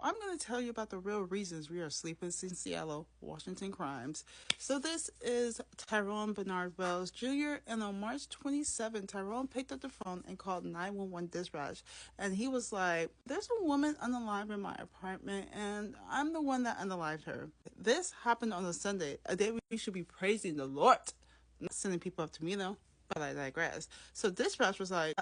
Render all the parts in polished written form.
I'm going to tell you about the real reasons we are sleepless in Seattle, Washington crimes. So this is Tyrone Barnard Wells Jr. And on March 27, Tyrone picked up the phone and called 911 dispatch. And he was like, there's a woman unalived in my apartment and I'm the one that unalived her. This happened on a Sunday, a day we should be praising the Lord. Not sending people up to me though. But I digress. So dispatch was like,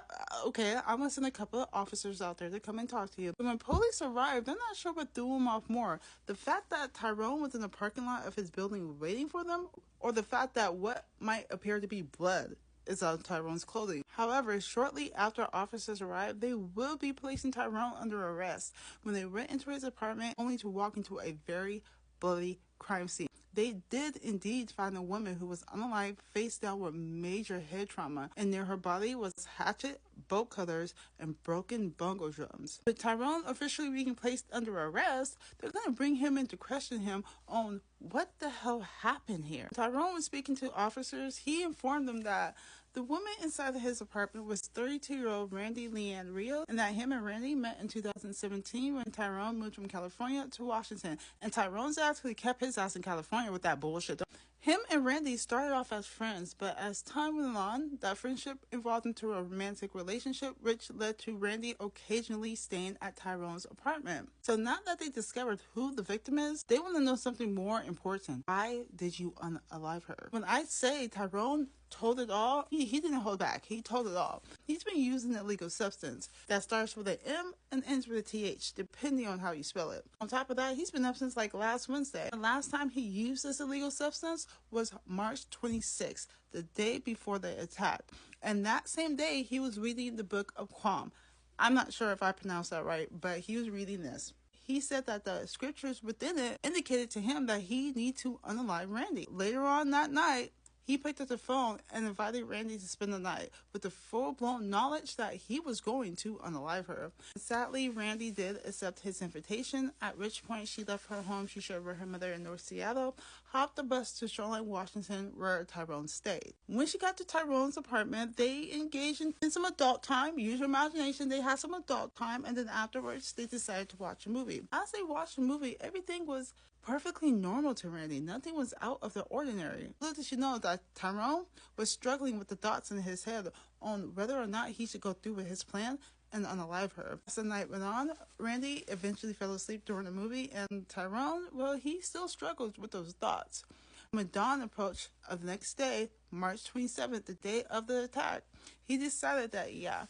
okay, I'm gonna send a couple of officers out there to come and talk to you. But when police arrived, they're not sure what threw them off more. The fact that Tyrone was in the parking lot of his building waiting for them, or the fact that what might appear to be blood is on Tyrone's clothing. However, shortly after officers arrived, they will be placing Tyrone under arrest when they went into his apartment only to walk into a very bloody crime scene. They did indeed find a woman who was unalived, face down with major head trauma, and near her body was hatchet, bolt cutters, and broken bongo drums. With Tyrone officially being placed under arrest, they're going to bring him in to question him on what the hell happened here. Tyrone was speaking to officers. He informed them that the woman inside of his apartment was 32-year-old Ranndee Leann Rios, and that him and Ranndee met in 2017 when Tyrone moved from California to Washington. And Tyrone's actually kept his ass in California with that bullshit. Him and Ranndee started off as friends, but as time went on, that friendship evolved into a romantic relationship, which led to Ranndee occasionally staying at Tyrone's apartment. So now that they discovered who the victim is, they want to know something more important. Why did you unalive her? When I say Tyrone told it all, he didn't hold back. He told it all. He's been using an illegal substance that starts with an M and ends with a TH, depending on how you spell it. On top of that, he's been up since like last Wednesday. The last time he used this illegal substance was March 26th, the day before the attack. And that same day, he was reading the book of Quam. I'm not sure if I pronounced that right, but he was reading this. He said that the scriptures within it indicated to him that he needed to unalive Ranndee. Later on that night, he picked up the phone and invited Ranndee to spend the night with the full-blown knowledge that he was going to unalive her. Sadly, Ranndee did accept his invitation, at which point she left her home she shared with her mother in North Seattle, hopped the bus to Shoreline, Washington, where Tyrone stayed. When she got to Tyrone's apartment, they engaged in some adult time. Use your imagination, they had some adult time, and then afterwards, they decided to watch a movie. As they watched the movie, everything was perfectly normal to Ranndee. Nothing was out of the ordinary. Little did she know that Tyrone was struggling with the thoughts in his head on whether or not he should go through with his plan and unalive her. As the night went on, Ranndee eventually fell asleep during the movie, and Tyrone, well, he still struggled with those thoughts. When dawn approached of the next day, March 27th, the day of the attack, he decided that, yeah,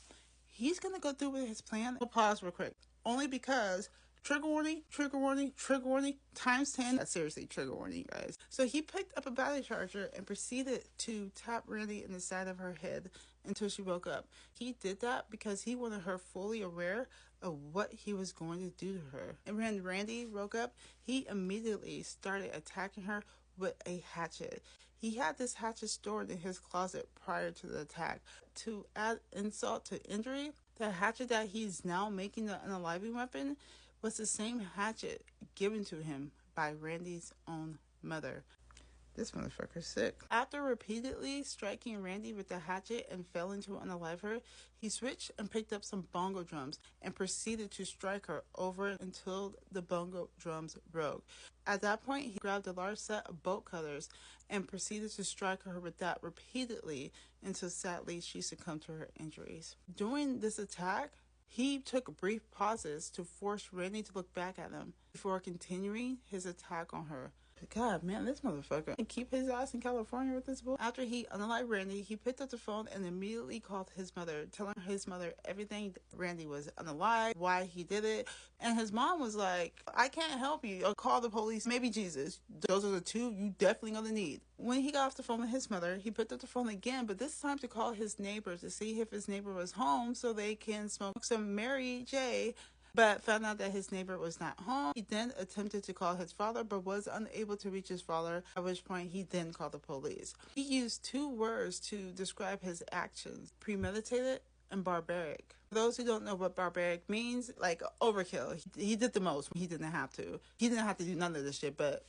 he's going to go through with his plan. We'll pause real quick, only because trigger warning, trigger warning, trigger warning, times 10. That's seriously trigger warning, guys. So he picked up a battery charger and proceeded to tap Ranndee in the side of her head until she woke up. He did that because he wanted her fully aware of what he was going to do to her. And when Ranndee woke up, he immediately started attacking her with a hatchet. He had this hatchet stored in his closet prior to the attack. To add insult to injury, the hatchet that he's now making the unaliving weapon was the same hatchet given to him by Ranndee's own mother. This motherfucker's sick. After repeatedly striking Ranndee with the hatchet and failing to unalive her, he switched and picked up some bongo drums and proceeded to strike her over until the bongo drums broke. At that point, he grabbed a large set of bolt cutters and proceeded to strike her with that repeatedly until sadly she succumbed to her injuries. During this attack, he took brief pauses to force Ranndee to look back at him before continuing his attack on her. God, man, this motherfucker. And keep his ass in California with this bull. After he unalived Ranndee, he picked up the phone and immediately called his mother, telling his mother everything Ranndee was unalive, why he did it. And his mom was like, I can't help you. Or call the police, maybe Jesus. Those are the two you definitely gonna need. When he got off the phone with his mother, he picked up the phone again, but this time to call his neighbor to see if his neighbor was home so they can smoke some Mary J, but found out that his neighbor was not home. He then attempted to call his father, but was unable to reach his father, at which point he then called the police. He used two words to describe his actions: premeditated and barbaric. For those who don't know what barbaric means, like overkill. He did the most. He didn't have to. He didn't have to do none of this shit, but